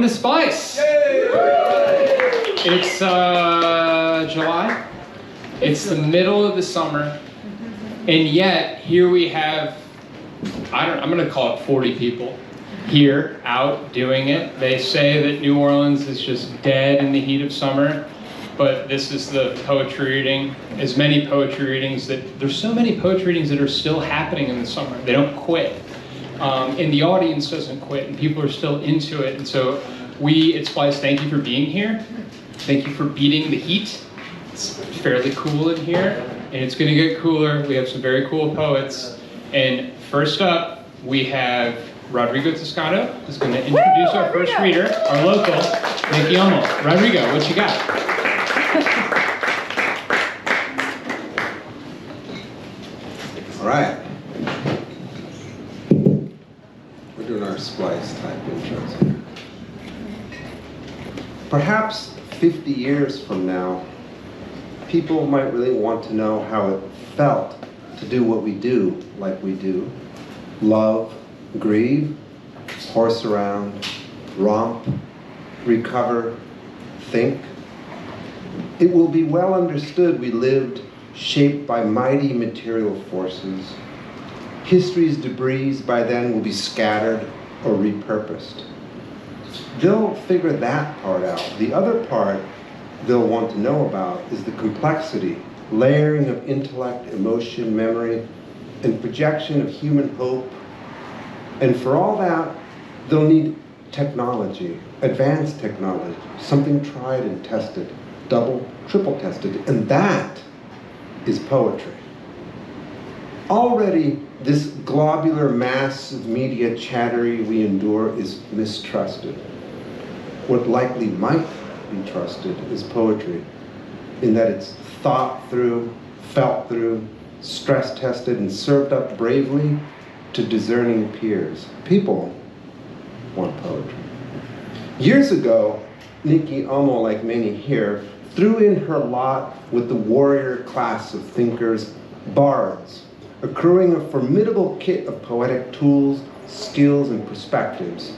to Splice. It's July. It's the middle of the summer, and yet here we have, I'm going to call it 40 people here out doing it. They say that New Orleans is just dead in the heat of summer, but this is the poetry reading. As many poetry readings that, there's so many poetry readings that are still happening in the summer. They don't quit. And the audience doesn't quit, and people are still into it. And so we at Splice, thank you for being here. Thank you for beating the heat. It's fairly cool in here, and it's going to get cooler. We have some very cool poets. And first up, we have Rodrigo Toscado, who's going to introduce our first reader, our local, Nikki Ummel. Rodrigo, what you got? All right. We're doing our Splice type intros here. Perhaps 50 years from now, people might really want to know how it felt to do what we do like we do. Love, grieve, horse around, romp, recover, think. It will be well understood we lived shaped by mighty material forces. History's debris by then will be scattered or repurposed. They'll figure that part out. The other part they'll want to know about is the complexity, layering of intellect, emotion, memory, and projection of human hope. And for all that, they'll need technology, advanced technology, something tried and tested, double, triple tested, and that is poetry. Already, this globular mass of media chattery we endure is mistrusted. What likely might be trusted is poetry, in that it's thought through, felt through, stress tested, and served up bravely to discerning peers. People want poetry. Years ago, Nikki Ummel, like many here, threw in her lot with the warrior class of thinkers, bards, accruing a formidable kit of poetic tools, skills, and perspectives.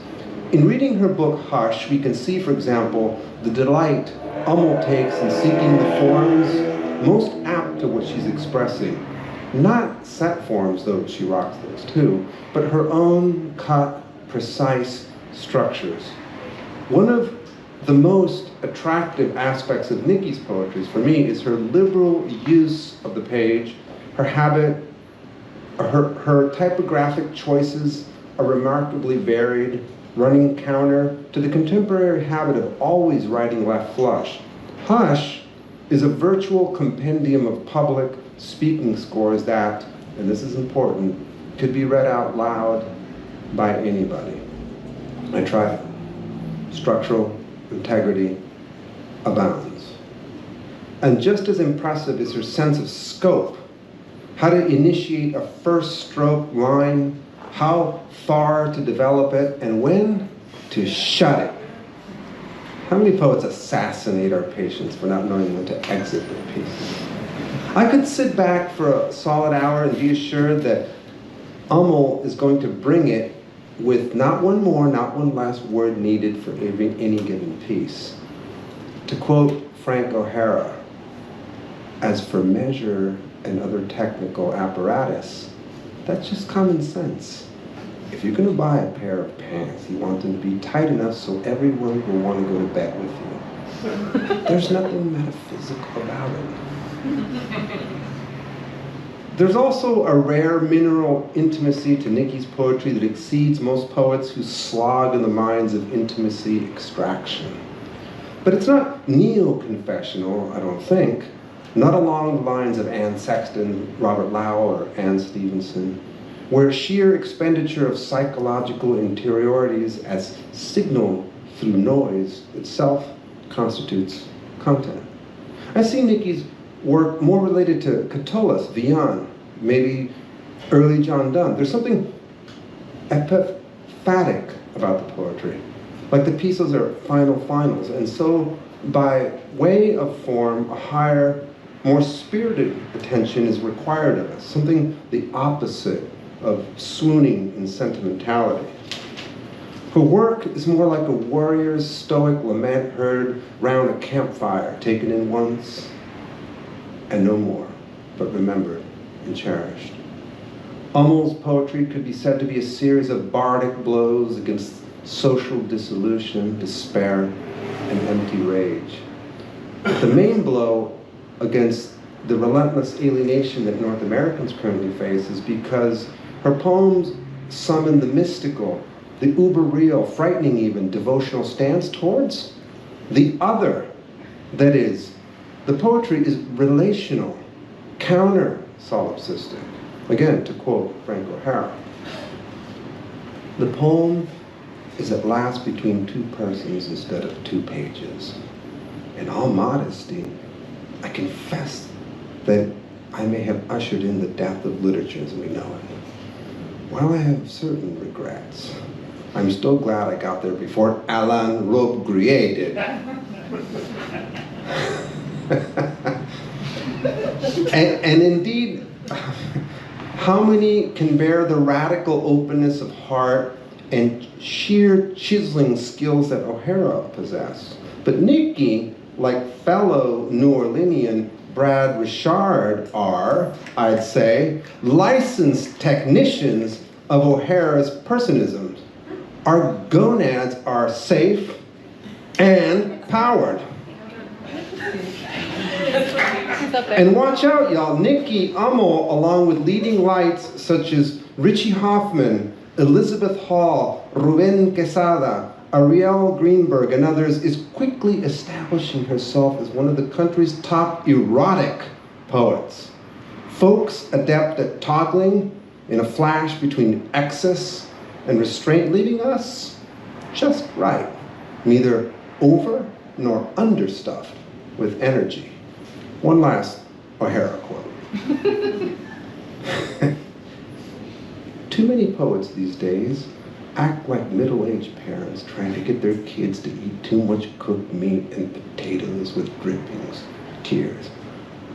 In reading her book, Hush, we can see, for example, the delight Ummel takes in seeking the forms most apt to what she's expressing. Not set forms, though she rocks those too, but her own cut, precise structures. One of the most attractive aspects of Nikki's poetry, for me, is her liberal use of the page. Her habit, her typographic choices are remarkably varied, running counter to the contemporary habit of always writing left flush. Hush is a virtual compendium of public speaking scores that, and this is important, could be read out loud by anybody. I tried it. Structural integrity abounds. And just as impressive is her sense of scope, how to initiate a first stroke line, how far to develop it, and when to shut it. How many poets assassinate our patience for not knowing when to exit their pieces? I could sit back for a solid hour and be assured that Ummel is going to bring it with not one more, not one less word needed for any given piece. To quote Frank O'Hara, as for measure and other technical apparatus, that's just common sense. If you're going to buy a pair of pants, you want them to be tight enough so everyone will want to go to bed with you. There's nothing metaphysical about it. There's also a rare mineral intimacy to Nikki's poetry that exceeds most poets who slog in the mines of intimacy extraction. But it's not neo-confessional, I don't think, not along the lines of Anne Sexton, Robert Lau, or Anne Stevenson, where sheer expenditure of psychological interiorities as signal through noise itself constitutes content. I see Nikki's work more related to Catullus, Villon, maybe early John Donne. There's something epiphatic about the poetry. Like the pieces are finals, and so by way of form, a higher, more spirited attention is required of us, something the opposite of swooning in sentimentality. Her work is more like a warrior's stoic lament heard round a campfire, taken in once and no more, but remembered and cherished. Ummel's poetry could be said to be a series of bardic blows against social dissolution, despair, and empty rage. But the main blow against the relentless alienation that North Americans currently face is because her poems summon the mystical, the uber-real, frightening even, devotional stance towards the other. That is, the poetry is relational, counter-solipsistic. Again, to quote Frank O'Hara, the poem is at last between two persons instead of 2 pages. In all modesty, I confess that I may have ushered in the death of literature as we know it. While I have certain regrets, I'm still glad I got there before Alain Robbe-Grillet did. and indeed, how many can bear the radical openness of heart and sheer chiseling skills that O'Hara possessed? But Nikki, like fellow New Orleanian Brad Richard, are, I'd say, licensed technicians of O'Hara's personisms. Our gonads are safe and powered. And watch out, y'all. Nikki Ummel, along with leading lights such as Richie Hoffman, Elizabeth Hall, Ruben Quesada, Ariel Greenberg, and others, is quickly establishing herself as one of the country's top erotic poets. Folks adept at toggling in a flash between excess and restraint, leaving us just right, neither over nor understuffed with energy. One last O'Hara quote. Too many poets these days act like middle-aged parents trying to get their kids to eat too much cooked meat and potatoes with drippings, tears.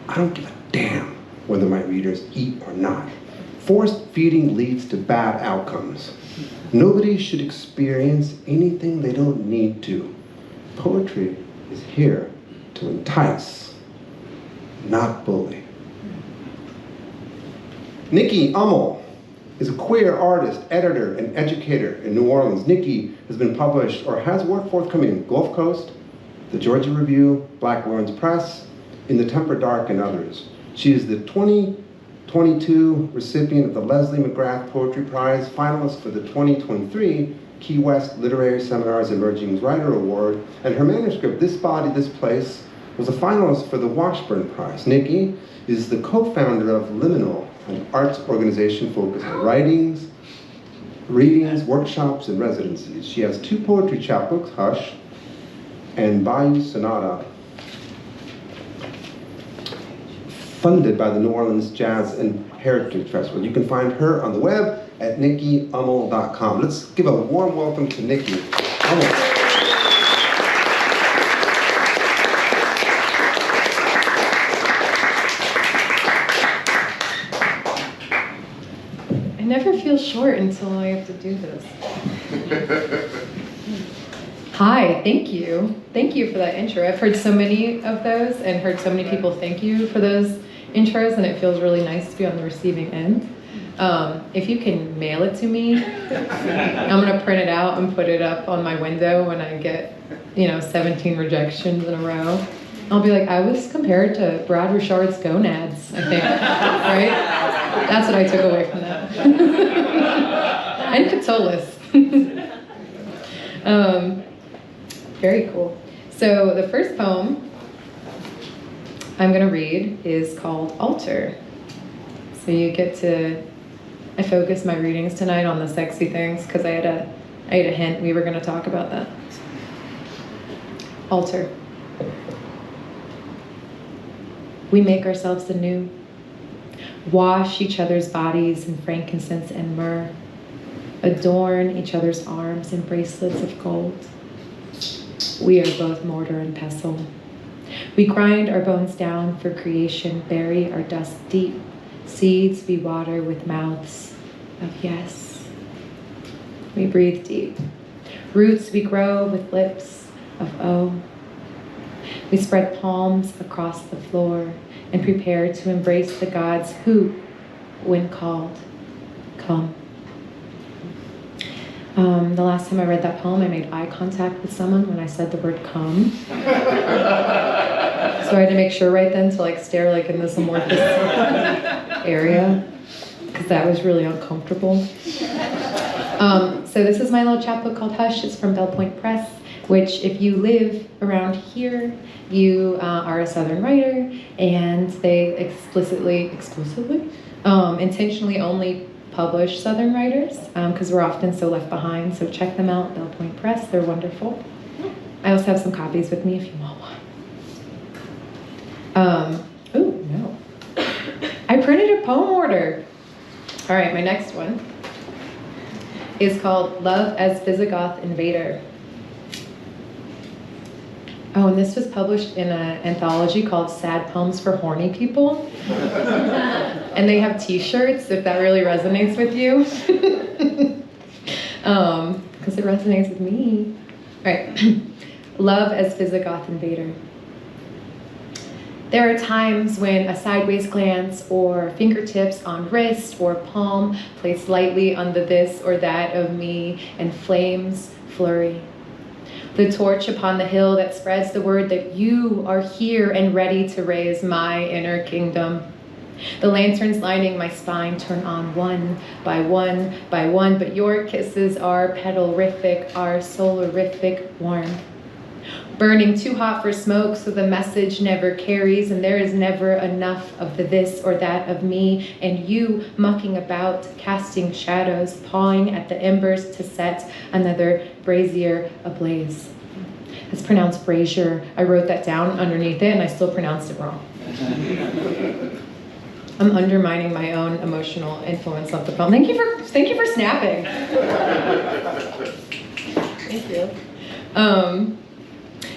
I don't give a damn whether my readers eat or not. Forced feeding leads to bad outcomes. Nobody should experience anything they don't need to. Poetry is here to entice, not bully. Nikki Ummel is a queer artist, editor, and educator in New Orleans. Nikki has been published or has work forthcoming in Gulf Coast, the Georgia Review, Black Lawrence Press, In the Temper Dark, and others. She is the 2022 recipient of the Leslie McGrath Poetry Prize, finalist for the 2023 Key West Literary Seminars Emerging Writer Award, and her manuscript, This Body, This Place, was a finalist for the Washburn Prize. Nikki is the co-founder of LMNL, an arts organization focused on writings, readings, workshops, and residencies. She has 2 poetry chapbooks, Hush and Bayou Sonata, funded by the New Orleans Jazz and Heritage Festival. You can find her on the web at nikkiyummel.com. Let's give a warm welcome to Nikki Ummel. I never feel short until I have to do this. Hi, thank you. Thank you for that intro. I've heard so many of those and heard so many people thank you for those intros, and it feels really nice to be on the receiving end. If you can mail it to me, I'm gonna print it out and put it up on my window when I get, 17 rejections in a row. I'll be like, I was compared to Brad Richard's gonads, I think, right? That's what I took away from that. And Catullus. Very cool. So the first poem I'm gonna read is called Altar. So you get to, I focus my readings tonight on the sexy things because I had a hint we were gonna talk about that. Altar. We make ourselves anew, wash each other's bodies in frankincense and myrrh, adorn each other's arms in bracelets of gold. We are both mortar and pestle. We grind our bones down for creation, bury our dust deep, seeds we water with mouths of yes. We breathe deep Roots we grow with lips of O. We spread palms across the floor and prepare to embrace the gods who, when called, come. The last time I read that poem, I made eye contact with someone when I said the word come. So I had to make sure right then to like stare like in this amorphous area, because that was really uncomfortable. So this is my little chapbook called Hush. It's from Belle Point Press, which if you live around here, you are a Southern writer, and they intentionally only publish Southern writers, because we're often so left behind. So check them out, Belle Point Press. They're wonderful. I also have some copies with me if you want one. Oh, no. I printed a poem order. All right, my next one is called Love as Visigoth Invader. Oh, and this was published in an anthology called Sad Poems for Horny People. And they have t-shirts, if that really resonates with you. Because it resonates with me. All right. Love as Visigoth Invader. There are times when a sideways glance or fingertips on wrist or palm placed lightly on the this or that of me, and flames flurry. The torch upon the hill that spreads the word that you are here and ready to raise my inner kingdom. The lanterns lining my spine turn on one by one by one, but your kisses are petalrific, are solarific warm. Burning too hot for smoke, so the message never carries, and there is never enough of the this or that of me, and you mucking about, casting shadows, pawing at the embers to set another brazier ablaze. It's pronounced brazier. I wrote that down underneath it, and I still pronounced it wrong. I'm undermining my own emotional influence of the poem. Thank you for snapping. Thank you.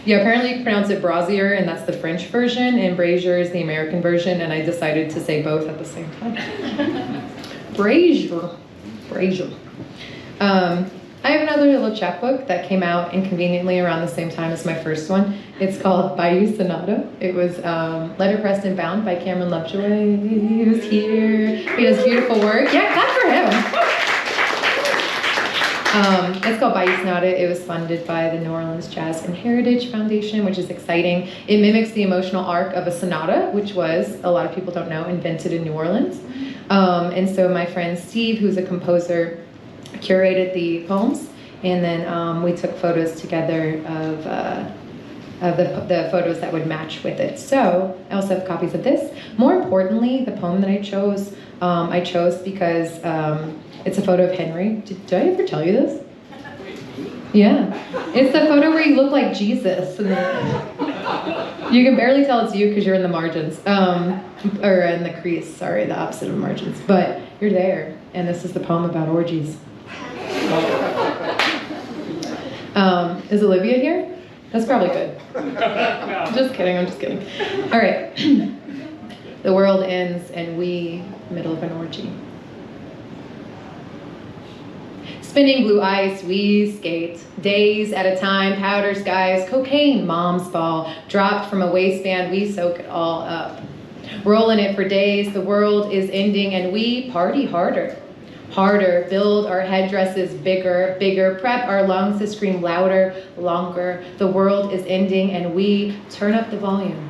Yeah, apparently you can pronounce it brazier, and that's the French version, and brazier is the American version, and I decided to say both at the same time. Brazier. I have another little chapbook that came out inconveniently around the same time as my first one. It's called Bayou Sonata. It was letterpressed and bound by Cameron Lovejoy. He was here. He does beautiful work. Yeah, clap for him. It's called Bayou Sonata. It was funded by the New Orleans Jazz and Heritage Foundation, which is exciting. It mimics the emotional arc of a sonata, which was, a lot of people don't know, invented in New Orleans. And so my friend Steve, who's a composer, curated the poems, and then we took photos together of the photos that would match with it. So I also have copies of this. More importantly, the poem that I chose because it's a photo of Henry. Did I ever tell you this? Yeah. It's the photo where you look like Jesus. And you can barely tell it's you because you're in the margins. Or in the crease, sorry, the opposite of margins. But you're there, and this is the poem about orgies. Is Olivia here? That's probably good. No. Just kidding, I'm just kidding. All right. The world ends and we, middle of an orgy. Spinning blue ice, we skate. Days at a time, powder skies, cocaine, mom's ball. Dropped from a waistband, we soak it all up. Rolling it for days, the world is ending and we party harder. Harder, build our headdresses bigger, bigger, prep our lungs to scream louder, longer. The world is ending and we turn up the volume.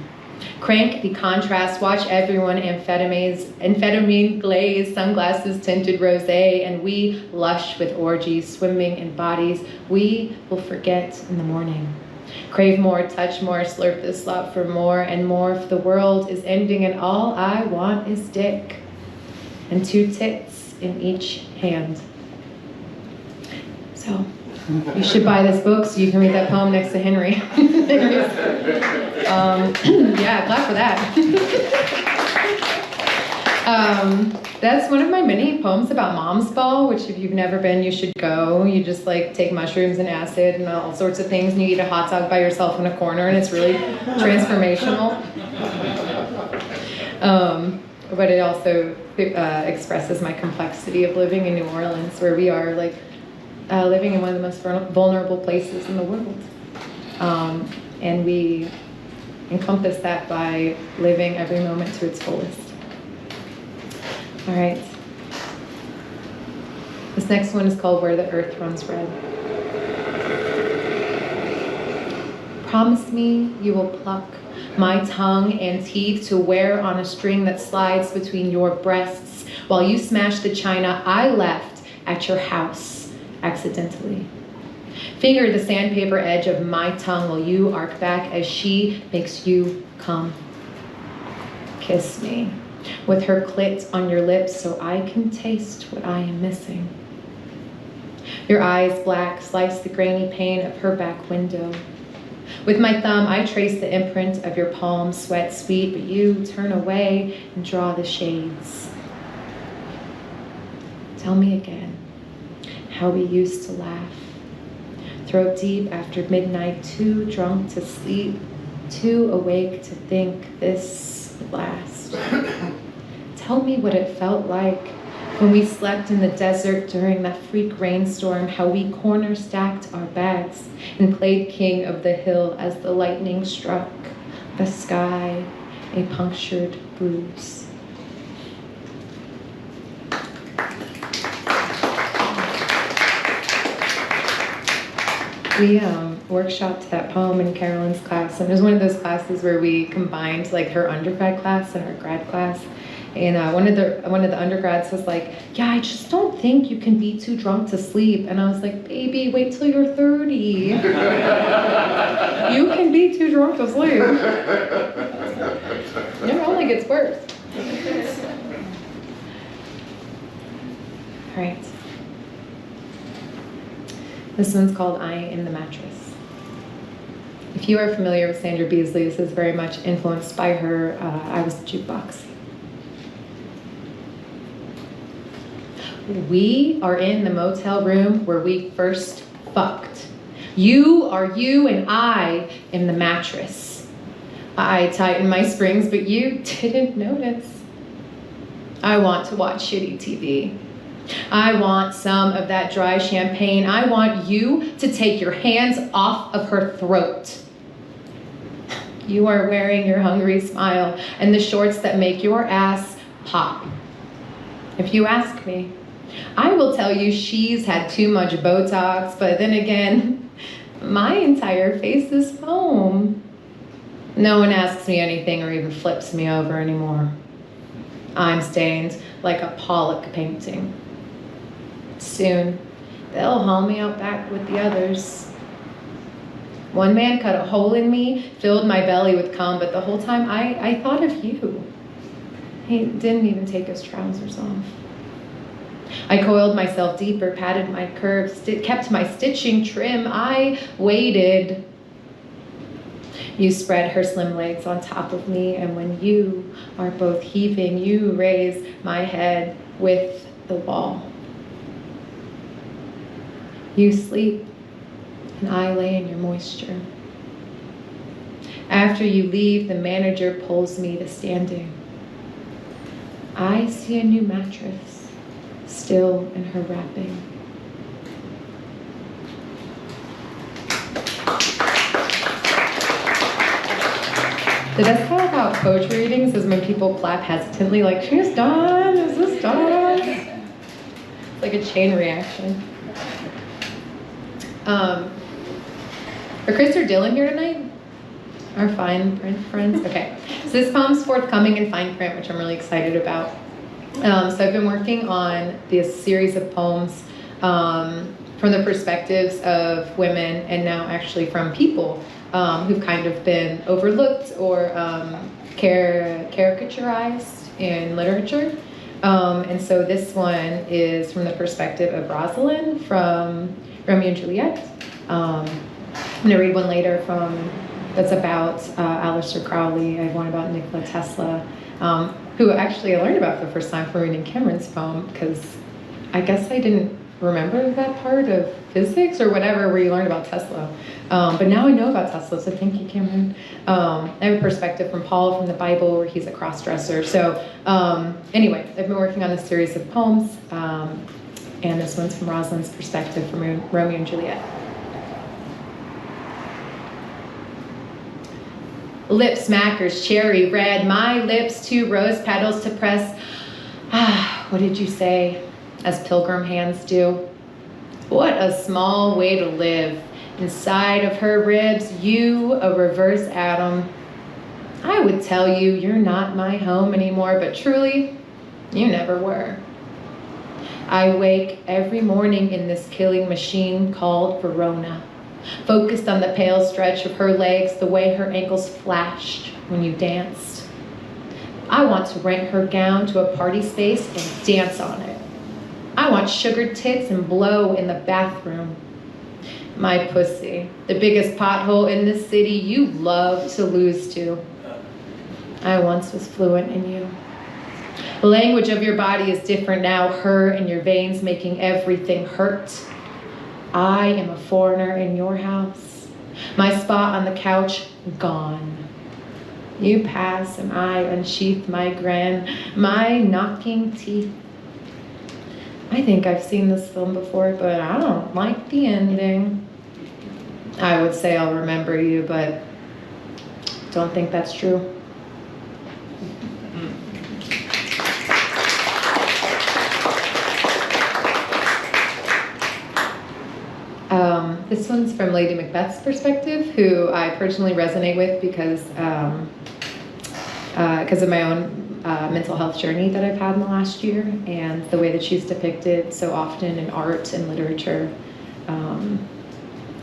Crank the contrast, watch everyone amphetamine glaze, sunglasses tinted rosé, and we lush with orgies, swimming in bodies we will forget in the morning. Crave more, touch more, slurp this slop for more and more, for the world is ending and all I want is dick and 2 tits in each hand. So, you should buy this book so you can read that poem next to Henry. Yeah, clap for that. That's one of my many poems about Mom's Ball, which if you've never been, you should go. You just like take mushrooms and acid and all sorts of things, and you eat a hot dog by yourself in a corner, and it's really transformational. But it also expresses my complexity of living in New Orleans, where we are like living in one of the most vulnerable places in the world. And we encompass that by living every moment to its fullest. All right. This next one is called Where the Earth Runs Red. Promise me you will pluck my tongue and teeth to wear on a string that slides between your breasts while you smash the china I left at your house accidentally. Finger the sandpaper edge of my tongue while you arc back as she makes you come. Kiss me with her clit on your lips so I can taste what I am missing. Your eyes black slice the grainy pane of her back window. With my thumb, I trace the imprint of your palm, sweat sweet, but you turn away and draw the shades. Tell me again how we used to laugh. Throat deep after midnight, too drunk to sleep, too awake to think this would last. Tell me what it felt like when we slept in the desert during that freak rainstorm, how we corner stacked our bags and played king of the hill as the lightning struck the sky, a punctured bruise. We workshopped that poem in Carolyn's class, and it was one of those classes where we combined like her undergrad class and her grad class. And one of the undergrads was like, yeah, I just don't think you can be too drunk to sleep. And I was like, baby, wait till you're 30. You can be too drunk to sleep. It only gets worse. All right. This one's called I Am the Mattress. If you are familiar with Sandra Beasley, this is very much influenced by her I Was the Jukebox. We are in the motel room where we first fucked. You are you and I am the mattress. I tightened my springs, but you didn't notice. I want to watch shitty TV. I want some of that dry champagne. I want you to take your hands off of her throat. You are wearing your hungry smile and the shorts that make your ass pop. If you ask me, I will tell you she's had too much Botox, but then again, my entire face is foam. No one asks me anything or even flips me over anymore. I'm stained like a Pollock painting. Soon, they'll haul me out back with the others. One man cut a hole in me, filled my belly with cum, but the whole time I thought of you. He didn't even take his trousers off. I coiled myself deeper, patted my curves, kept my stitching trim. I waited. You spread her slim legs on top of me, and when you are both heaving, you raise my head with the wall. You sleep, and I lay in your moisture. After you leave, the manager pulls me to standing. I see a new mattress, still in her wrapping. The best part about poetry readings is when people clap hesitantly, like, she's done, is this done? It's like a chain reaction. Are Chris or Dylan here tonight? Our fine print friends? Okay. So this poem's forthcoming in fine print, which I'm really excited about. So I've been working on this series of poems from the perspectives of women and now actually from people who've kind of been overlooked or caricaturized in literature. And so this one is from the perspective of Rosalind from Romeo and Juliet. I'm going to read one later that's about Aleister Crowley. I have one about Nikola Tesla, who actually I learned about for the first time from reading Cameron's poem, because I guess I didn't remember that part of physics or whatever where you learned about Tesla. But now I know about Tesla, so thank you, Cameron. I have a perspective from Paul from the Bible where he's a cross-dresser. So anyway, I've been working on a series of poems. And this one's from Rosalind's perspective from Romeo and Juliet. Lip smackers, cherry red, my lips 2 rose petals to press. Ah, what did you say? As pilgrim hands do. What a small way to live. Inside of her ribs, you, a reverse atom. I would tell you you're not my home anymore, but truly, you never were. I wake every morning in this killing machine called Verona, focused on the pale stretch of her legs, the way her ankles flashed when you danced. I want to rent her gown to a party space and dance on it. I want sugared tits and blow in the bathroom. My pussy, the biggest pothole in this city you love to lose to. I once was fluent in you. The language of your body is different now, her and your veins making everything hurt. I am a foreigner in your house. My spot on the couch, gone. You pass and I unsheath my grin, my knocking teeth. I think I've seen this film before, but I don't like the ending. I would say I'll remember you, but don't think that's true. This one's from Lady Macbeth's perspective, who I personally resonate with because of my own mental health journey that I've had in the last year, and the way that she's depicted so often in art and literature. I don't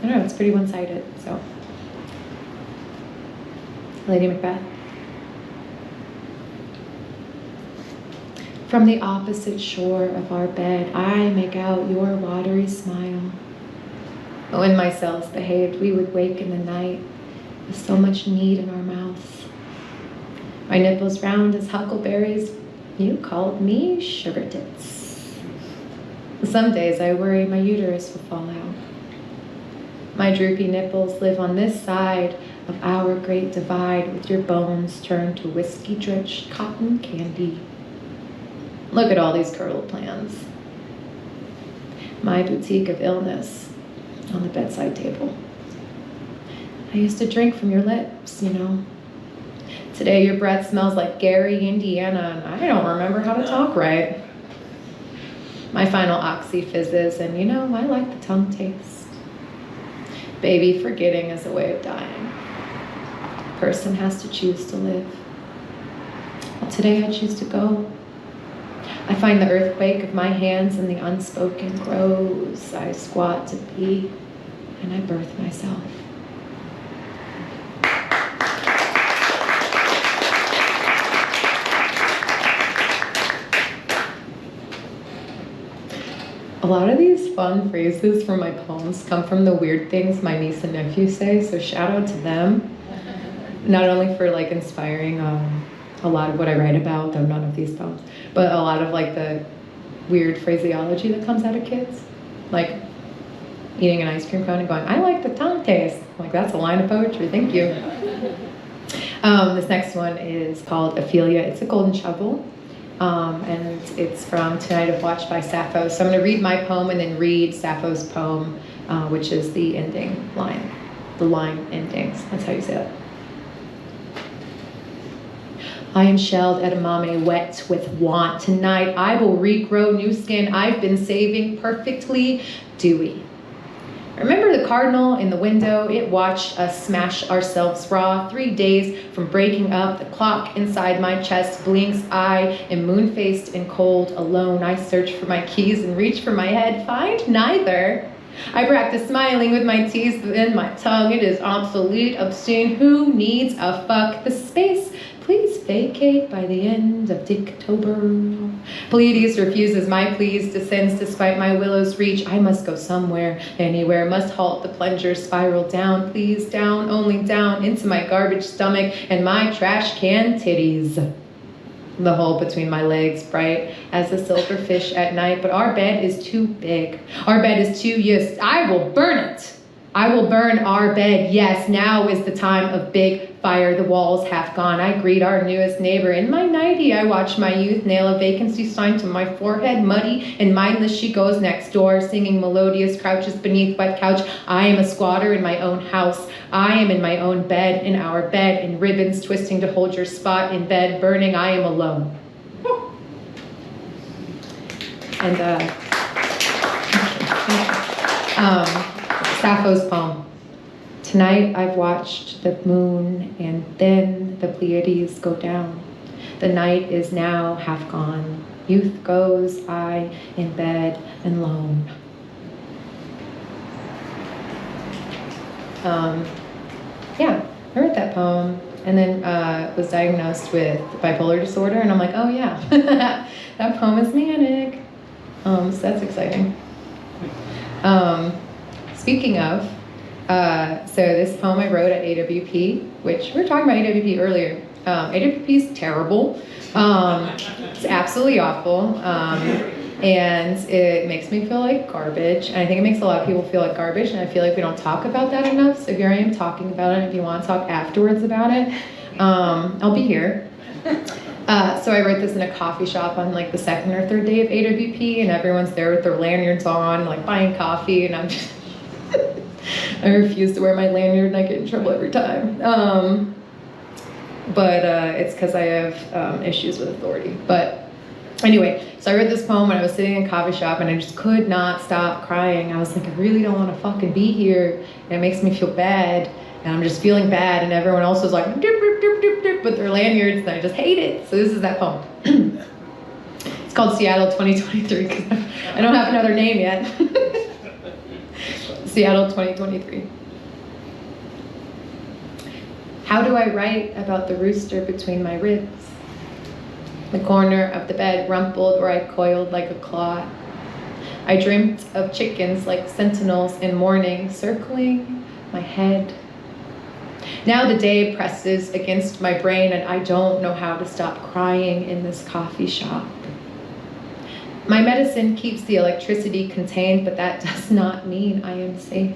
know, it's pretty one-sided, so. Lady Macbeth. From the opposite shore of our bed, I make out your watery smile. When my cells behaved, we would wake in the night with so much need in our mouths. My nipples round as huckleberries, you called me sugar tits. Some days I worry my uterus will fall out. My droopy nipples live on this side of our great divide, with your bones turned to whiskey-drenched cotton candy. Look at all these curdled plans. My boutique of illness on the bedside table. I used to drink from your lips, you know. Today your breath smells like Gary, Indiana, and I don't remember how to talk right. My final oxy fizzes, and you know, I like the tongue taste. Baby, forgetting is a way of dying. Person has to choose to live. Well, today I choose to go. I find the earthquake of my hands and the unspoken grows. I squat to pee, and I birth myself. A lot of these fun phrases from my poems come from the weird things my niece and nephew say, so shout out to them. Not only for like inspiring a lot of what I write about, though none of these poems, but a lot of like the weird phraseology that comes out of kids. Like eating an ice cream cone and going, I like the tongue taste. Like, that's a line of poetry, thank you. This next one is called Ophelia. It's a golden shovel, and it's from Tonight of Watch by Sappho. So I'm gonna read my poem and then read Sappho's poem, which is the ending line, the line endings, that's how you say it. I am shelled edamame, wet with want. Tonight I will regrow new skin I've been saving, perfectly dewy. Remember the cardinal in the window? It watched us smash ourselves raw. 3 days from breaking up. The clock inside my chest blinks. I am moon-faced and cold, alone. I search for my keys and reach for my head. Find neither. I practice smiling with my teeth within my tongue. It is obsolete, obscene. Who needs a fuck? The space, please vacate by the end of Dicktober. Pleiades refuses my pleas, descends despite my willow's reach. I must go somewhere, anywhere, must halt the plunger, spiral down, please, down, only down, into my garbage stomach and my trash can titties. The hole between my legs, bright as a silverfish at night, but our bed is too big. Our bed is too used. I will burn it. I will burn our bed. Yes, now is the time of big fire, the walls half gone. I greet our newest neighbor. In my nightie, I watch my youth nail a vacancy sign to my forehead. Muddy and mindless she goes next door, singing melodious crouches beneath wet couch. I am a squatter in my own house. I am in my own bed, in our bed, in ribbons twisting to hold your spot, in bed burning. I am alone. And Sappho's poem. Tonight I've watched the moon and then the Pleiades go down. The night is now half gone. Youth goes, I in bed and lone. Yeah, I wrote that poem and then was diagnosed with bipolar disorder, and I'm like, oh yeah, that poem is manic. So that's exciting. Speaking of, so this poem I wrote at AWP, which we were talking about AWP earlier. AWP is terrible. It's absolutely awful. And it makes me feel like garbage. And I think it makes a lot of people feel like garbage, and I feel like we don't talk about that enough. So here I am talking about it. If you want to talk afterwards about it, I'll be here. So I wrote this in a coffee shop on like the second or third day of AWP, and everyone's there with their lanyards on, like buying coffee, and I'm just I refuse to wear my lanyard and I get in trouble every time. But it's because I have issues with authority. But anyway, so I read this poem when I was sitting in a coffee shop, and I just could not stop crying. I was like, I really don't want to fucking be here, and it makes me feel bad, and I'm just feeling bad, and everyone else was like dip, dip, dip, dip, dip, with their lanyards, and I just hate it. So this is that poem. It's called Seattle 2023 because I don't have another name yet. Seattle 2023. How do I write about the rooster between my ribs? The corner of the bed rumpled where I coiled like a claw. I dreamt of chickens like sentinels in mourning, circling my head. Now the day presses against my brain, and I don't know how to stop crying in this coffee shop. My medicine keeps the electricity contained, but that does not mean I am safe.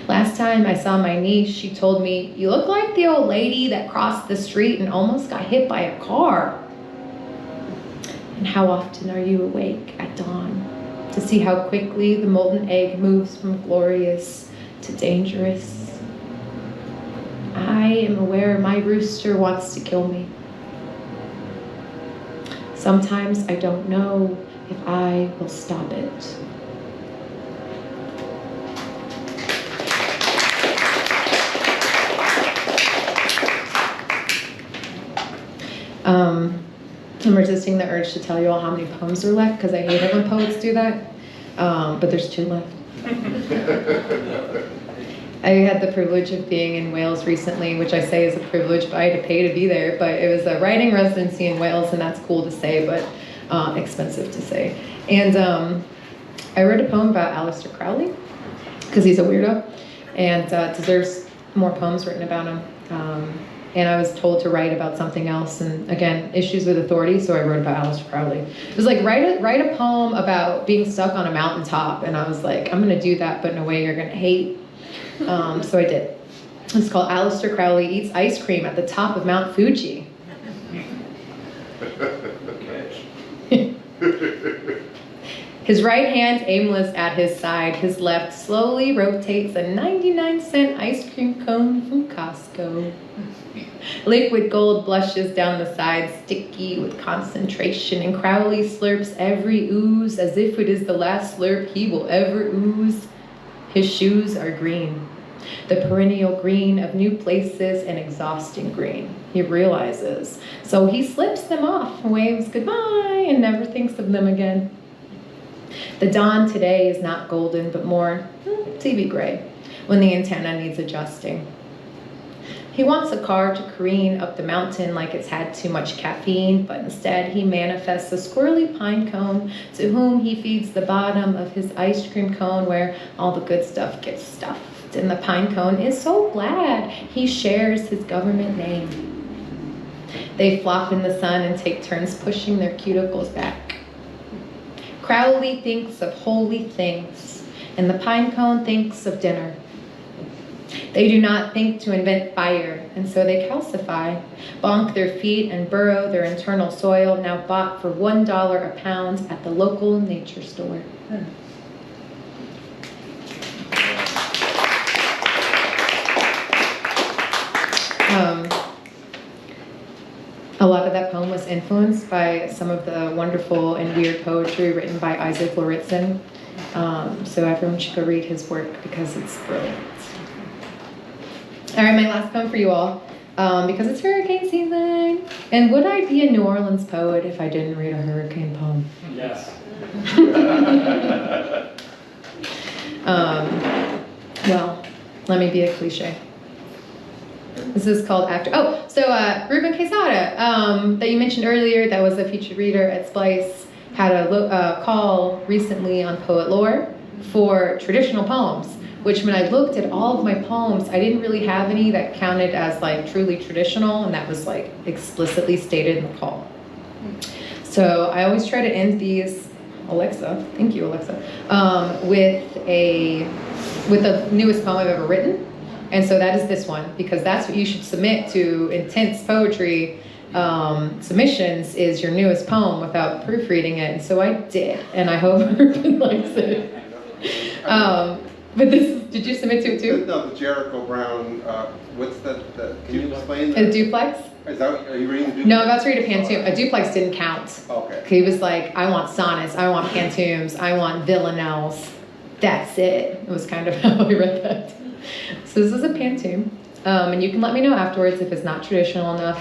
Last time I saw my niece, she told me, "You look like the old lady that crossed the street and almost got hit by a car." And how often are you awake at dawn to see how quickly the molten egg moves from glorious to dangerous? I am aware my rooster wants to kill me. Sometimes I don't know if I will stop it. I'm resisting the urge to tell you all how many poems are left because I hate it when poets do that, but there's 2 left. I had the privilege of being in Wales recently, which I say is a privilege, but I had to pay to be there. But it was a writing residency in Wales, and that's cool to say, but expensive to say. And I wrote a poem about Aleister Crowley, because he's a weirdo, and deserves more poems written about him. And I was told to write about something else, and again, issues with authority, so I wrote about Aleister Crowley. It was like, write a poem about being stuck on a mountaintop, and I was like, I'm gonna do that, but in a way you're gonna hate. So I did. It's called Aleister Crowley Eats Ice Cream at the Top of Mount Fuji. His right hand aimless at his side, his left slowly rotates a 99-cent ice cream cone from Costco. Liquid gold blushes down the side, sticky with concentration, and Crowley slurps every ooze as if it is the last slurp he will ever ooze. His shoes are green, the perennial green of new places and exhausting green, he realizes. So he slips them off, waves goodbye, and never thinks of them again. The dawn today is not golden, but more TV gray, when the antenna needs adjusting. He wants a car to careen up the mountain like it's had too much caffeine, but instead he manifests a squirrely pine cone to whom he feeds the bottom of his ice cream cone where all the good stuff gets stuffed. And the pine cone is so glad he shares his government name. They flop in the sun and take turns pushing their cuticles back. Crowley thinks of holy things, and the pine cone thinks of dinner. They do not think to invent fire, and so they calcify, bonk their feet and burrow their internal soil, now bought for $1 a pound at the local nature store. A lot of that poem was influenced by some of the wonderful and weird poetry written by Isaac Lauritsen. So everyone should go read his work because it's brilliant. All right, my last poem for you all, because it's hurricane season. And would I be a New Orleans poet if I didn't read a hurricane poem? Yes. Well, let me be a cliche. This is called After. Oh, so Ruben Quesada, that you mentioned earlier, that was a featured reader at Splice, had a call recently on Poet Lore for traditional poems, which when I looked at all of my poems, I didn't really have any that counted as like truly traditional, and that was like explicitly stated in the call. So I always try to end these, Alexa, thank you Alexa, with the newest poem I've ever written. And so that is this one, because that's what you should submit to intense poetry submissions, is your newest poem without proofreading it. And so I did, and I hope Ruben likes it. But this, did you submit to it too? No, the Jericho Brown, what's that, can you explain that? A duplex? Is that, are you reading duplex? No, I'm about to read a pantoum. A duplex didn't count. Okay. He was like, I want sonnets, I want pantoums, I want villanelles. That's it. It was kind of how I read that. So this is a pantoum, and you can let me know afterwards if it's not traditional enough.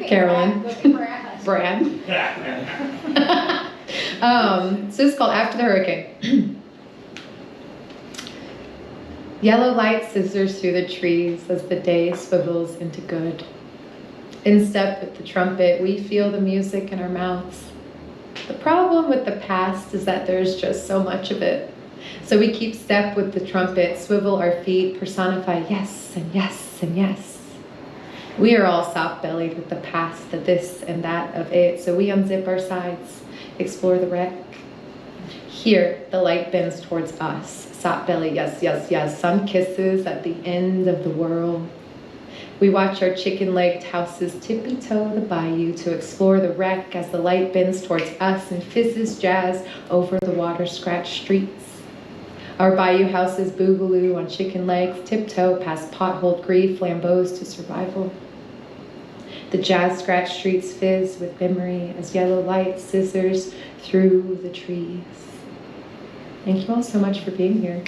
Carolyn. Brad. So it's called After the Hurricane. Yellow light scissors through the trees as the day swivels into good. In step with the trumpet, we feel the music in our mouths. The problem with the past is that there's just so much of it. So we keep step with the trumpet, swivel our feet, personify yes and yes and yes. We are all soft-bellied with the past, the this and that of it, so we unzip our sides, explore the wreck. Here, the light bends towards us. Soft-belly, yes, yes, yes. Sun kisses at the end of the world. We watch our chicken-legged houses tippy-toe the bayou to explore the wreck as the light bends towards us and fizzes jazz over the water-scratched streets. Our bayou houses boogaloo on chicken legs, tiptoe past potholed grief, flambeaus to survival. The jazz-scratched streets fizz with memory as yellow light scissors through the trees. Thank you all so much for being here.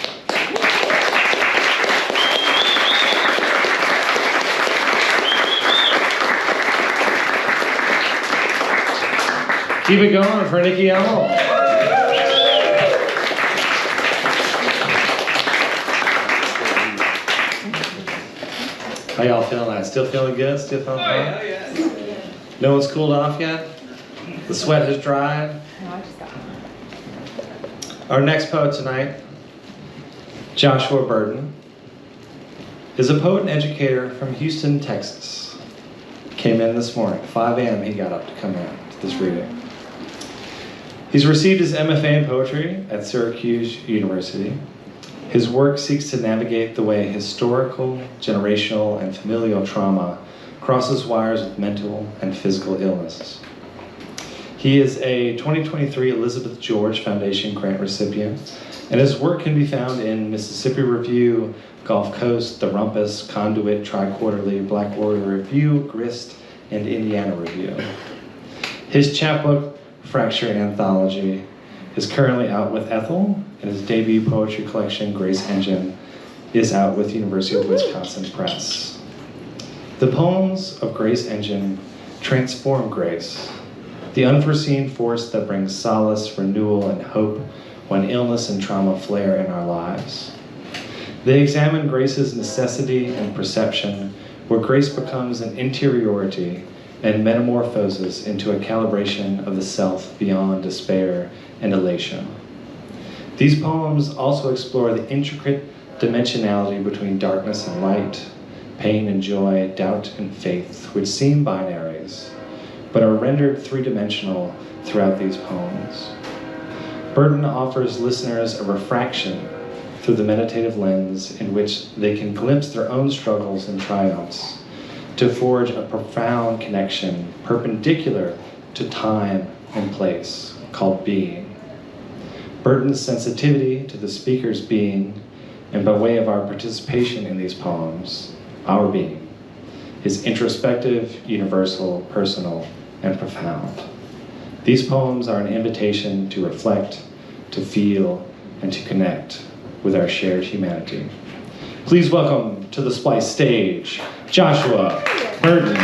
Keep it going for Nikki Ummel. How y'all feeling tonight? Still feeling good? Still feeling fine? Oh, yeah. No one's cooled off yet? The sweat has dried? No, I just got one. Our next poet tonight, Joshua Burton, is a poet and educator from Houston, Texas. Came in this morning, 5 a.m. he got up to come in to this reading. He's received his MFA in poetry at Syracuse University. His work seeks to navigate the way historical, generational, and familial trauma crosses wires with mental and physical illness. He is a 2023 Elizabeth George Foundation grant recipient, and his work can be found in Mississippi Review, Gulf Coast, the Rumpus, Conduit, TriQuarterly, Black Warrior Review, Grist, and Indiana Review. His chapbook, Fracture Anthology, is currently out with Ethel, and his debut poetry collection, Grace Engine, is out with University of Wisconsin Press. The poems of Grace Engine transform grace, the unforeseen force that brings solace, renewal, and hope when illness and trauma flare in our lives. They examine grace's necessity and perception, where grace becomes an interiority and metamorphoses into a calibration of the self beyond despair and elation. These poems also explore the intricate dimensionality between darkness and light, pain and joy, doubt and faith, which seem binaries, but are rendered three-dimensional throughout these poems. Burton offers listeners a refraction through the meditative lens in which they can glimpse their own struggles and triumphs, to forge a profound connection perpendicular to time and place, called being. Burton's sensitivity to the speaker's being, and by way of our participation in these poems, our being, is introspective, universal, personal, and profound. These poems are an invitation to reflect, to feel, and to connect with our shared humanity. Please welcome to the Splice stage, Joshua Burton.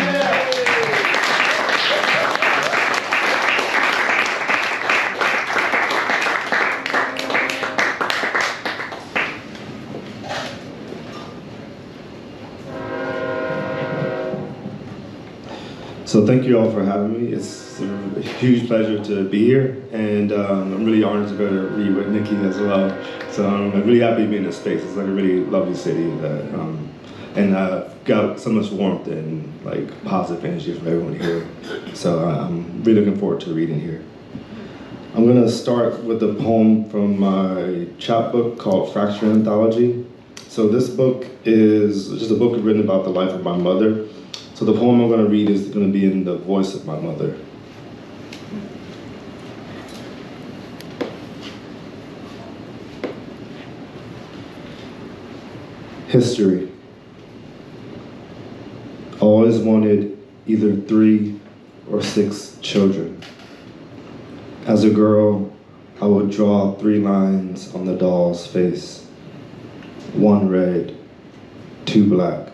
So thank you all for having me. It's a huge pleasure to be here, and I'm really honored to go to read with Nikki as well. So I'm really happy to be in this space. It's like a really lovely city, and I've got so much warmth and like positive energy from everyone here. So I'm really looking forward to reading here. I'm gonna start with a poem from my chapbook called Fracture Anthology. So this book is just a book written about the life of my mother. So the poem I'm going to read is going to be in the voice of my mother. History. Always wanted either 3 or 6 children. As a girl, I would draw 3 lines on the doll's face. 1 red, 2 black.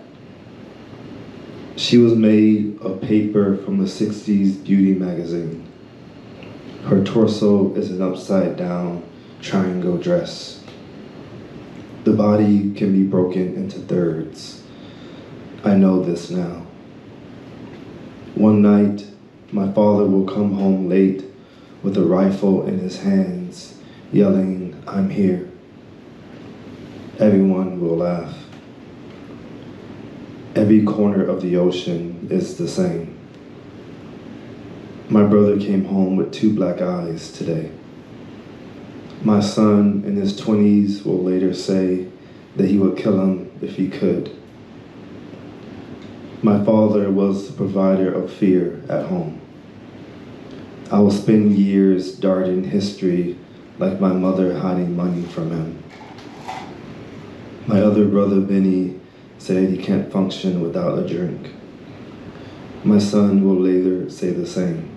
She was made of paper from the 60s beauty magazine. Her torso is an upside down triangle dress. The body can be broken into thirds. I know this now. One night, my father will come home late with a rifle in his hands, yelling, "I'm here." Everyone will laugh. Every corner of the ocean is the same. My brother came home with 2 black eyes today. My son in his 20s will later say that he would kill him if he could. My father was the provider of fear at home. I will spend years darting history like my mother hiding money from him. My other brother, Benny, said he can't function without a drink. My son will later say the same.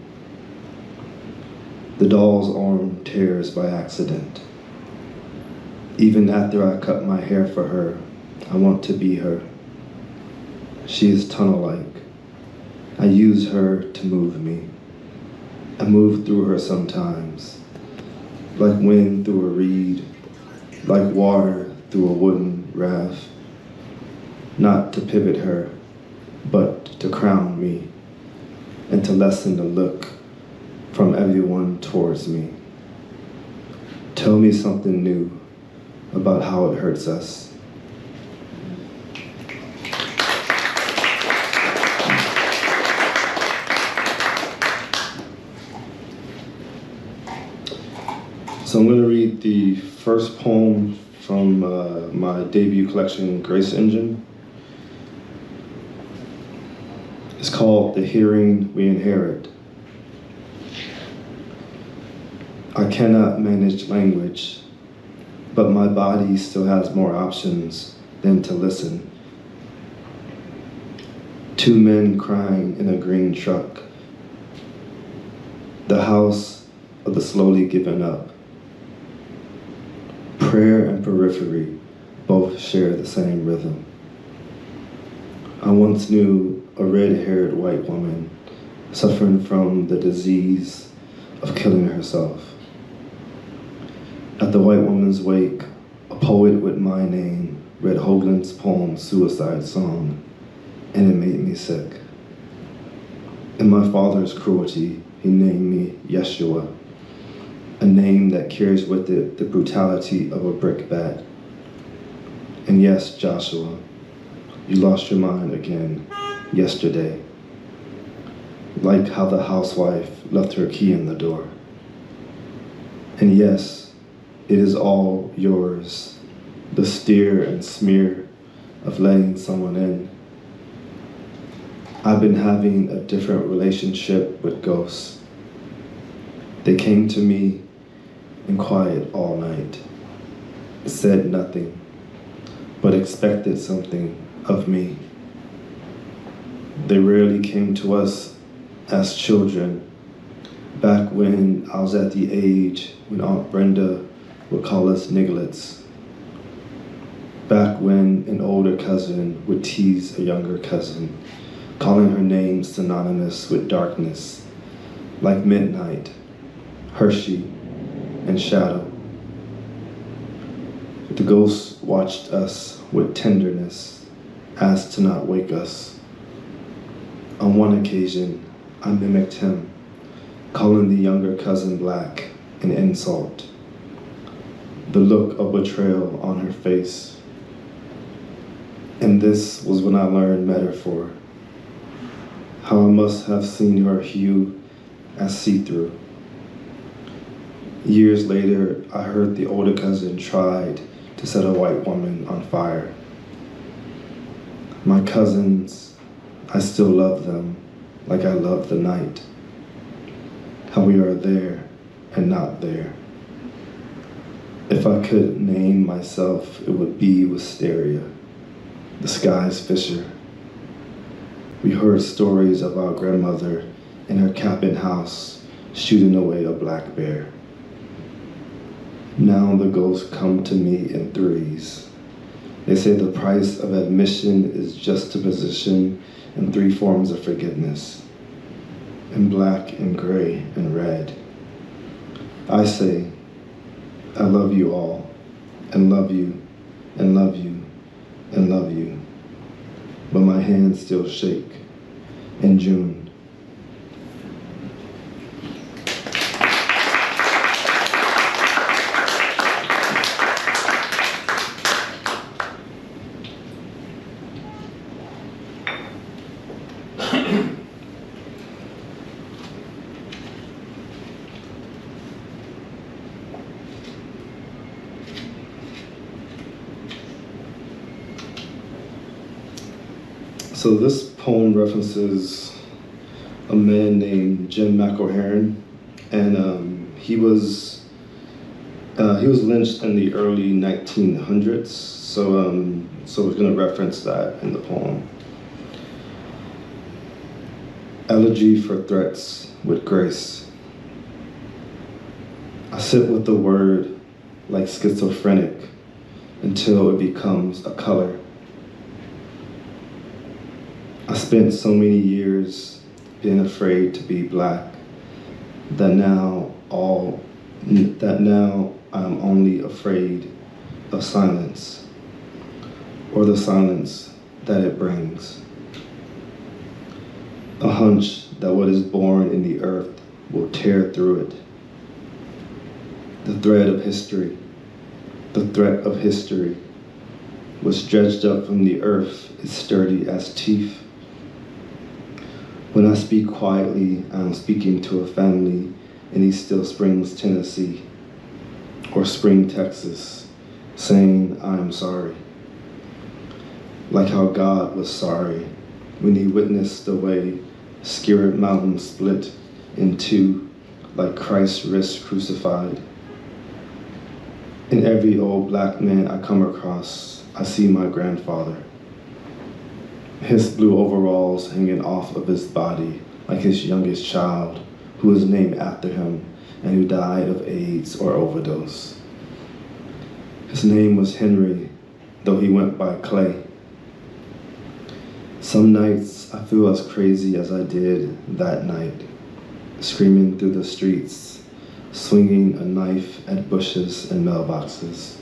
The doll's arm tears by accident. Even after I cut my hair for her, I want to be her. She is tunnel-like. I use her to move me. I move through her sometimes, like wind through a reed, like water through a wooden raft. Not to pivot her, but to crown me, and to lessen the look from everyone towards me. Tell me something new about how it hurts us. So I'm going to read the first poem from my debut collection, Grace Engine. It's called The Hearing We Inherit. I cannot manage language, but my body still has more options than to listen. 2 men crying in a green truck. The house of the slowly given up. Prayer and periphery both share the same rhythm. I once knew a red-haired white woman suffering from the disease of killing herself. At the white woman's wake, a poet with my name read Hoagland's poem, Suicide Song, and it made me sick. In my father's cruelty, he named me Yeshua, a name that carries with it the brutality of a brick bat. And yes, Joshua, you lost your mind again yesterday, like how the housewife left her key in the door. And yes, it is all yours, the steer and smear of letting someone in. I've been having a different relationship with ghosts. They came to me in quiet all night, said nothing, but expected something of me. They rarely came to us as children, back when I was at the age when Aunt Brenda would call us nigglets. Back when an older cousin would tease a younger cousin, calling her name synonymous with darkness, like midnight, Hershey, and shadow. The ghost watched us with tenderness, asked to not wake us. On one occasion, I mimicked him, calling the younger cousin black, an insult. The look of betrayal on her face. And this was when I learned metaphor, how I must have seen her hue as see-through. Years later, I heard the older cousin tried to set a white woman on fire. My cousins, I still love them like I love the night. How we are there and not there. If I could name myself, it would be Wisteria, the sky's fisher. We heard stories of our grandmother in her cabin house shooting away a black bear. Now the ghosts come to me in threes. They say the price of admission is juxtaposition in three forms of forgiveness, in black and gray and red. I say, I love you all, and love you, and love you, and love you. But my hands still shake in June. So this poem references a man named Jim McElhearn, and he was lynched in the early 1900s. So we're going to reference that in the poem. Elegy for Threats with Grace. I sit with the word like schizophrenic until it becomes a color. I spent so many years being afraid to be black that now I'm only afraid of silence, or the silence that it brings. A hunch that what is born in the earth will tear through it. The thread of history, the threat of history, was dredged up from the earth is sturdy as teeth. When I speak quietly, I'm speaking to a family in East Still Springs, Tennessee, or Spring, Texas, saying, I'm sorry. Like how God was sorry when he witnessed the way Skirret Mountain split in two, like Christ's wrist crucified. In every old black man I come across, I see my grandfather. His blue overalls hanging off of his body like his youngest child, who was named after him and who died of AIDS or overdose. His name was Henry, though he went by Clay. Some nights I feel as crazy as I did that night, screaming through the streets, swinging a knife at bushes and mailboxes.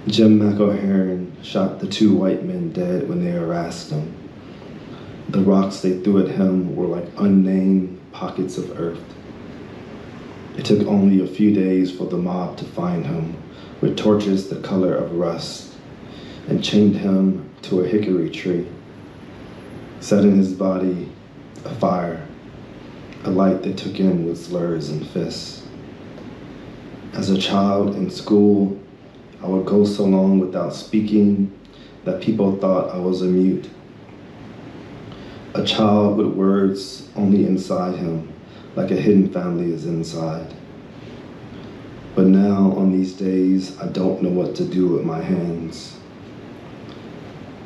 Jim McElhearn shot the two white men dead when they harassed him. The rocks they threw at him were like unnamed pockets of earth. It took only a few days for the mob to find him with torches the color of rust and chained him to a hickory tree, setting his body afire, a light they took in with slurs and fists. As a child in school, I would go so long without speaking that people thought I was a mute. A child with words only inside him, like a hidden family is inside. But now, on these days, I don't know what to do with my hands.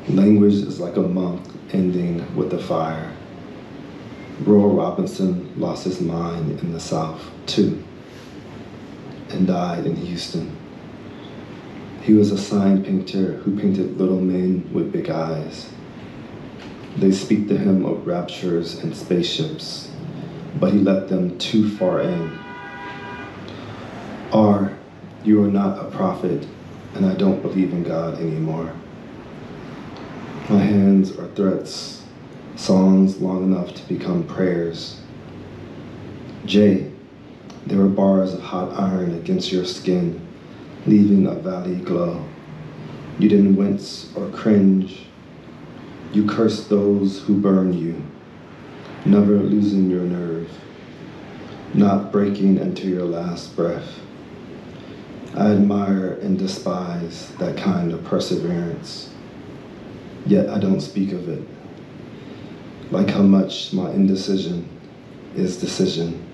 Language is like a monk ending with a fire. Roy Robinson lost his mind in the South, too, and died in Houston. He was a sign painter who painted little men with big eyes. They speak to him of raptures and spaceships, but he let them too far in. You are not a prophet, and I don't believe in God anymore. My hands are threats, songs long enough to become prayers. Jay, there are bars of hot iron against your skin, leaving a valley glow. You didn't wince or cringe. You cursed those who burn you, never losing your nerve, not breaking into your last breath. I admire and despise that kind of perseverance, yet I don't speak of it. Like how much my indecision is decision.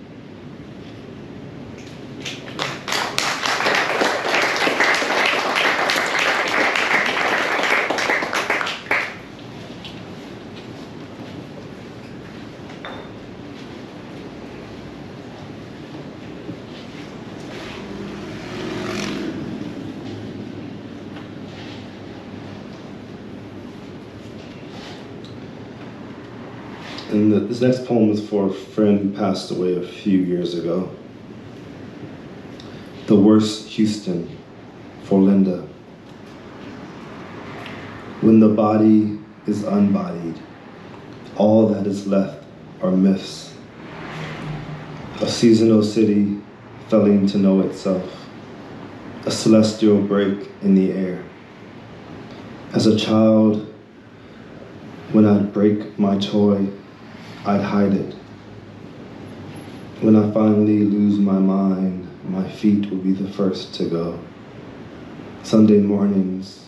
And this next poem is for a friend who passed away a few years ago. The Worst Houston, for Linda. When the body is unbodied, all that is left are myths. A seasonal city failing to know itself, a celestial break in the air. As a child, when I'd break my toy, I'd hide it. When I finally lose my mind, my feet will be the first to go. Sunday mornings,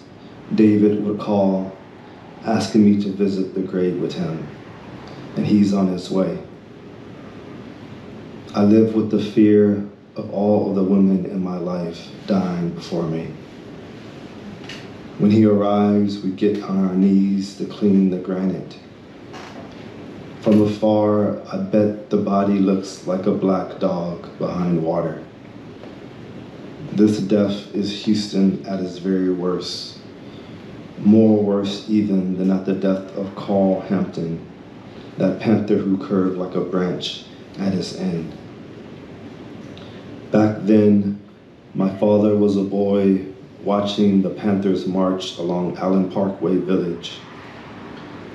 David would call, asking me to visit the grave with him, and he's on his way. I live with the fear of all of the women in my life dying before me. When he arrives, we get on our knees to clean the granite. From afar, I bet the body looks like a black dog behind water. This death is Houston at its very worst. More worse even than at the death of Carl Hampton, that panther who curved like a branch at his end. Back then, my father was a boy watching the Panthers march along Allen Parkway Village.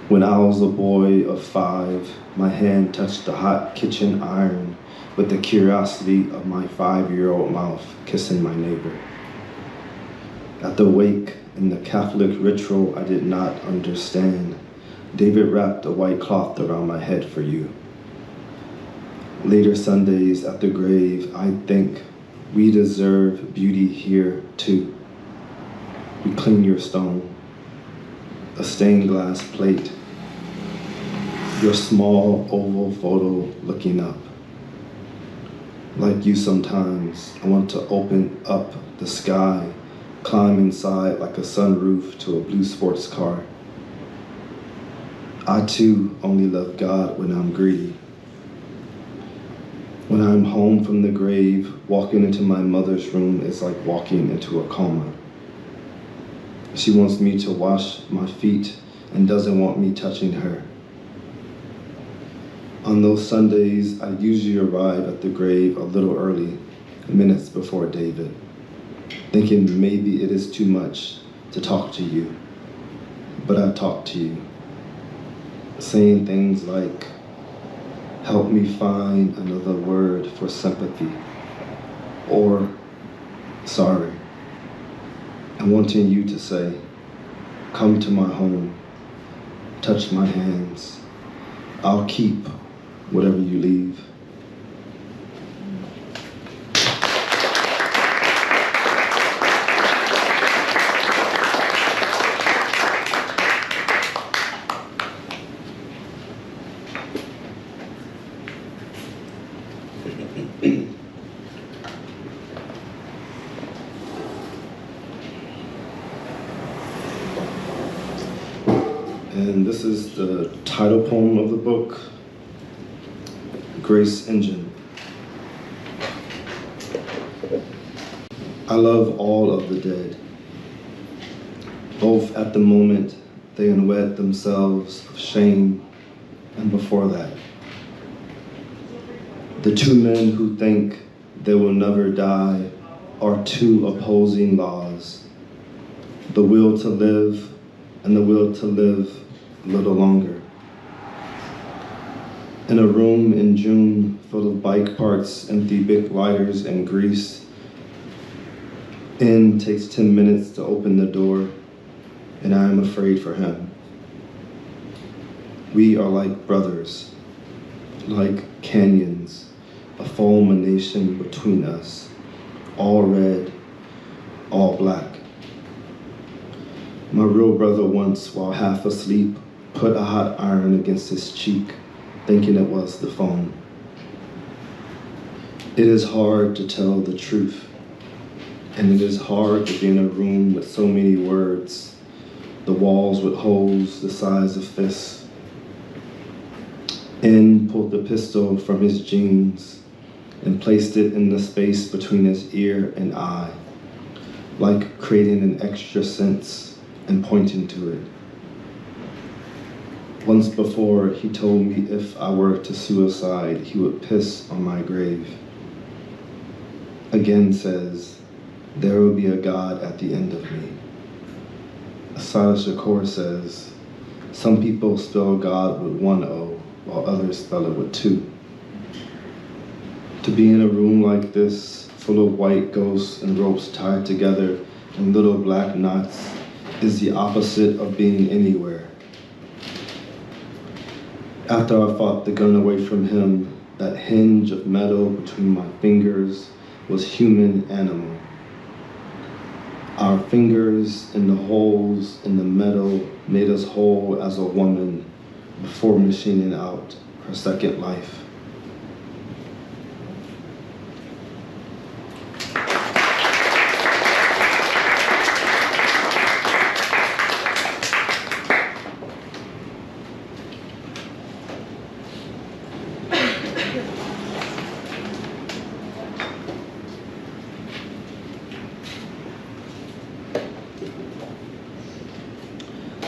When I was a boy of 5, my hand touched the hot kitchen iron with the curiosity of my 5-year-old mouth kissing my neighbor. At the wake, in the Catholic ritual I did not understand, David wrapped a white cloth around my head for you. Later Sundays at the grave, I think we deserve beauty here too. We clean your stone, a stained glass plate, your small oval photo looking up. Like you sometimes, I want to open up the sky, climb inside like a sunroof to a blue sports car. I too only love God when I'm greedy. When I'm home from the grave, walking into my mother's room is like walking into a coma. She wants me to wash my feet and doesn't want me touching her. On those Sundays, I usually arrive at the grave a little early, minutes before David, thinking maybe it is too much to talk to you. But I talk to you, saying things like, help me find another word for sympathy, or sorry, and wanting you to say, come to my home, touch my hands, I'll keep whatever you leave. And this is the title poem of the book, Grace Engine. I love all of the dead, both at the moment they unwed themselves of shame and before that. The two men who think they will never die are two opposing laws, the will to live and the will to live a little longer. In a room in June full of bike parts, empty Bic lighters, and grease, N takes 10 minutes to open the door, and I am afraid for him. We are like brothers, like canyons, a fulmination between us, all red, all black. My real brother once, while half asleep, put a hot iron against his cheek, thinking it was the phone. It is hard to tell the truth, and it is hard to be in a room with so many words, the walls with holes the size of fists. N pulled the pistol from his jeans and placed it in the space between his ear and eye, like creating an extra sense and pointing to it. Once before, he told me if I were to suicide, he would piss on my grave. Again says, there will be a God at the end of me. Asada Shakur says, some people spell God with one O, while others spell it with two. To be in a room like this, full of white ghosts and ropes tied together in little black knots, is the opposite of being anywhere. After I fought the gun away from him, that hinge of metal between my fingers was human-animal. Our fingers and the holes in the metal made us whole as a woman before machining out her second life.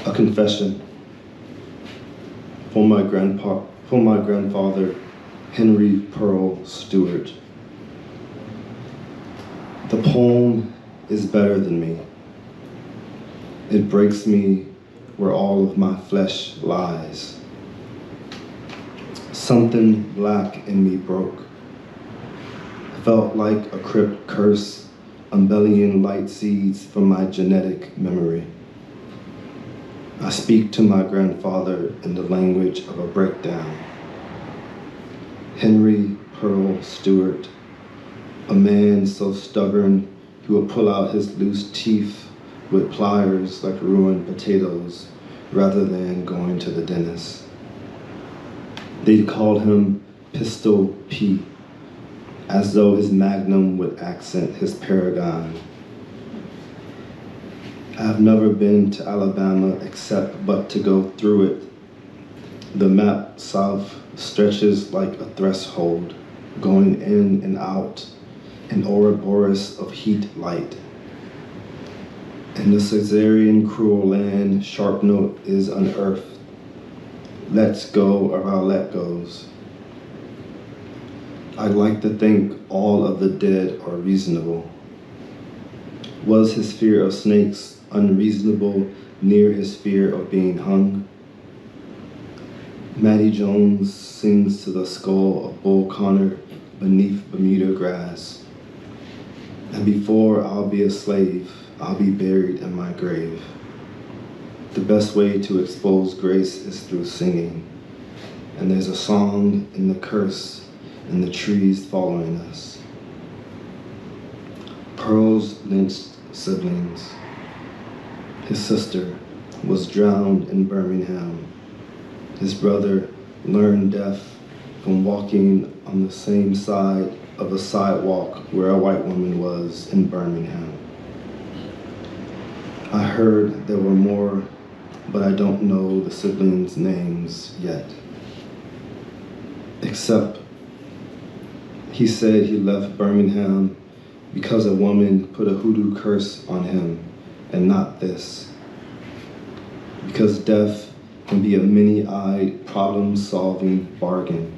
A confession for my grandfather, Henry Pearl Stewart. The poem is better than me. It breaks me where all of my flesh lies. Something black in me broke. Felt like a crypt curse, umbellying light seeds from my genetic memory. I speak to my grandfather in the language of a breakdown. Henry Pearl Stewart, a man so stubborn he would pull out his loose teeth with pliers like ruined potatoes rather than going to the dentist. They'd called him Pistol P, as though his magnum would accent his paragon. I've never been to Alabama except but to go through it. The map south stretches like a threshold, going in and out, an Ouroboros of heat light. In the Caesarean cruel land, sharp note is unearthed. Let's go of our let goes. I'd like to think all of the dead are reasonable. Was his fear of snakes unreasonable near his fear of being hung? Matty Jones sings to the skull of Bull Connor beneath Bermuda grass. And before I'll be a slave, I'll be buried in my grave. The best way to expose grace is through singing. And there's a song in the curse and the trees following us. Pearl's lynched siblings. His sister was drowned in Birmingham. His brother learned death from walking on the same side of a sidewalk where a white woman was in Birmingham. I heard there were more, but I don't know the siblings' names yet. Except he said he left Birmingham because a woman put a hoodoo curse on him and not this. Because death can be a many-eyed, problem-solving bargain.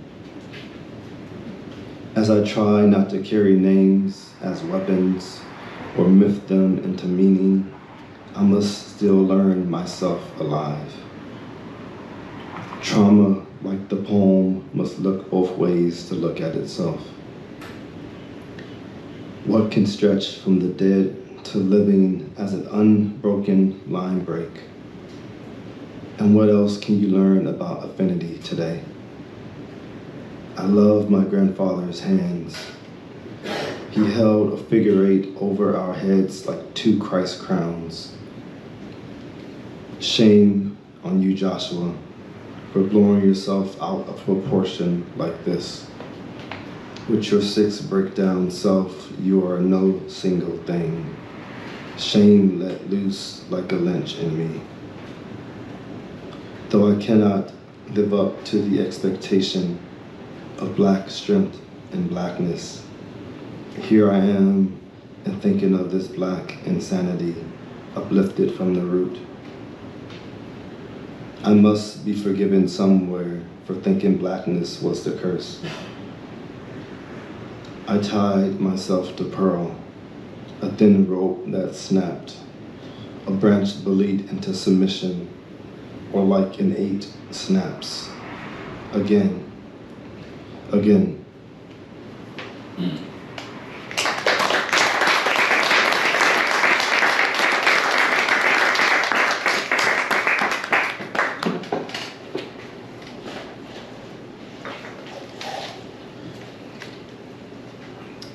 As I try not to carry names as weapons or myth them into meaning, I must still learn myself alive. Trauma, like the poem, must look both ways to look at itself. What can stretch from the dead to living as an unbroken line break? And what else can you learn about affinity today? I love my grandfather's hands. He held a figure eight over our heads like two Christ crowns. Shame on you, Joshua, for blowing yourself out of proportion like this. With your 6 breakdown self, you are no single thing. Shame let loose like a lynch in me. Though I cannot live up to the expectation of Black strength and Blackness, here I am and thinking of this Black insanity uplifted from the root. I must be forgiven somewhere for thinking Blackness was the curse. I tied myself to pearl, a thin rope that snapped, a branch bullied into submission, or like an 8 snaps. Again.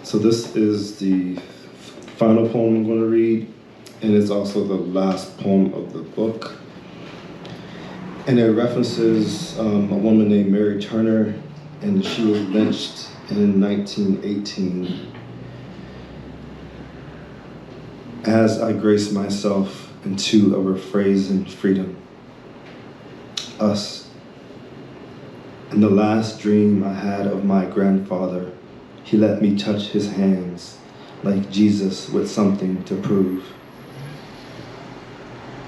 So this is the final poem I'm going to read, and it's also the last poem of the book. And it references a woman named Mary Turner, and she was lynched in 1918. As I grace myself into a rephrasing freedom, us. In the last dream I had of my grandfather, he let me touch his hands like Jesus with something to prove.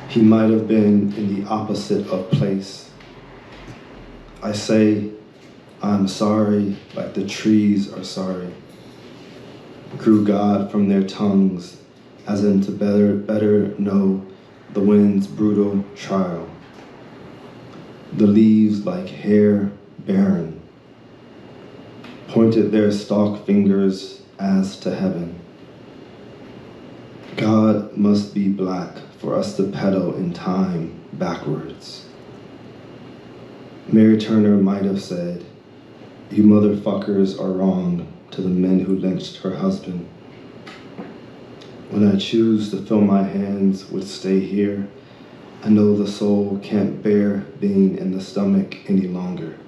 He might have been in the opposite of place. I say, I'm sorry like the trees are sorry. Grew God from their tongues as in to better know the wind's brutal trial. The leaves like hair barren pointed their stalk fingers as to heaven. God must be Black for us to pedal in time backwards. Mary Turner might have said, you motherfuckers are wrong to the men who lynched her husband. When I choose to fill my hands with stay here, I know the soul can't bear being in the stomach any longer.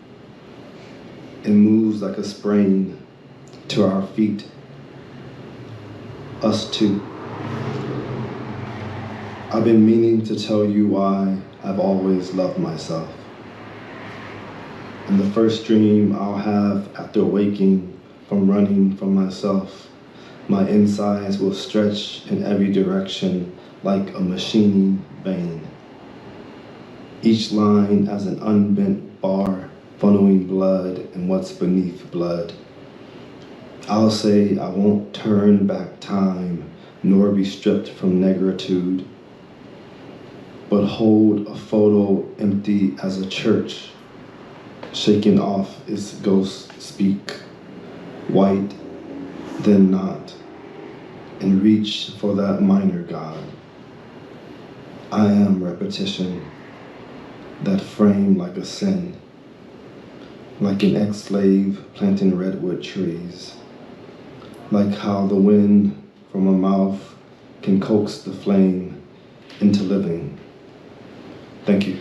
It moves like a sprain to our feet. Us too. I've been meaning to tell you why I've always loved myself. And the first dream I'll have after waking from running from myself, my insides will stretch in every direction like a machining vein. Each line as an unbent bar funneling blood and what's beneath blood. I'll say I won't turn back time nor be stripped from negritude, but hold a photo empty as a church, shaking off its ghost speak, white, then not, and reach for that minor God. I am repetition, that frame like a sin, like an ex-slave planting redwood trees, like how the wind from a mouth can coax the flame into living. Thank you.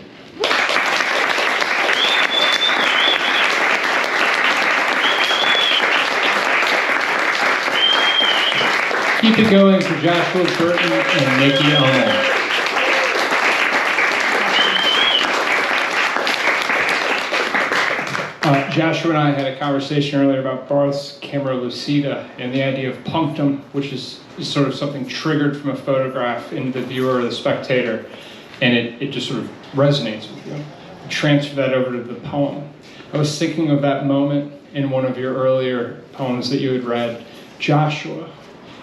keep it going for Joshua, Burton, and Nikki Ummel. Joshua and I had a conversation earlier about Barth's camera lucida and the idea of punctum, which is sort of something triggered from a photograph in the viewer or the spectator, and it just sort of resonates with you. Transfer that over to the poem. I was thinking of that moment in one of your earlier poems that you had read. Joshua,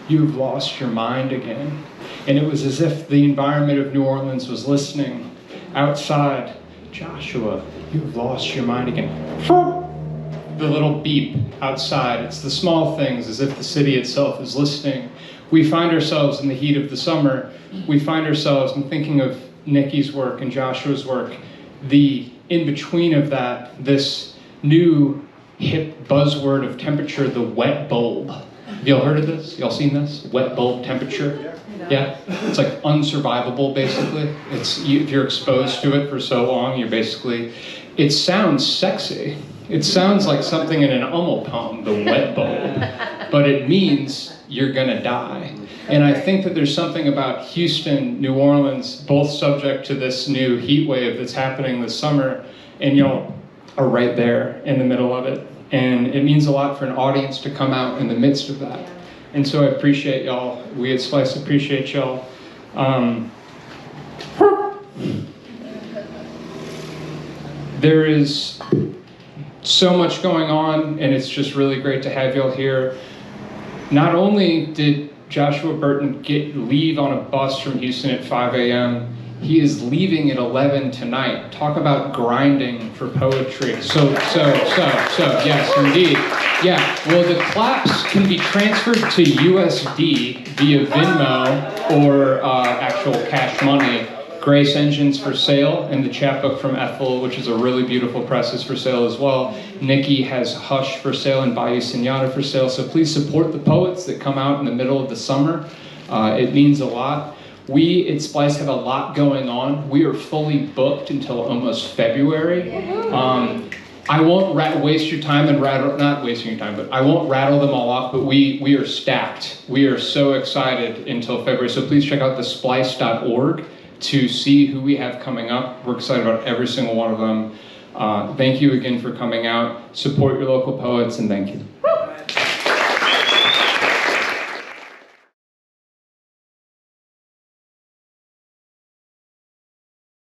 you've lost your mind again. And it was as if the environment of New Orleans was listening outside. Joshua, you've lost your mind again. The little beep outside. It's the small things, as if the city itself is listening. We find ourselves in the heat of the summer. We find ourselves in thinking of Nikki's work and Joshua's work. The in-between of that, this new hip buzzword of temperature, the wet bulb. Have y'all heard of this? Y'all seen this? Wet bulb temperature? Yeah? It's like unsurvivable, basically. If you're exposed to it for so long, you're basically... It sounds sexy. It sounds like something in an Ummel poem, the wet bulb. But it means you're gonna die. And I think that there's something about Houston, New Orleans, both subject to this new heat wave that's happening this summer, and y'all are right there in the middle of it. And it means a lot for an audience to come out in the midst of that. And so I appreciate y'all. We at Splice appreciate y'all. There is so much going on, and it's just really great to have y'all here. Not only did Joshua Burton leave on a bus from Houston at 5 a.m., he is leaving at 11 tonight. Talk about grinding for poetry. So, yes, indeed. Yeah, well, the claps can be transferred to USD via Venmo or actual cash money. Grace Engines for sale, and the chapbook from Ethel, which is a really beautiful press, is for sale as well. Nikki has Hush for sale and Bayou Sonata for sale, so please support the poets that come out in the middle of the summer. It means a lot. We at Splice have a lot going on. We are fully booked until almost February. I won't waste your time and not wasting your time, but I won't rattle them all off, but we are stacked. We are so excited until February, so please check out thesplice.org to see who we have coming up. We're excited about every single one of them. Thank you again for coming out. Support your local poets, and thank you.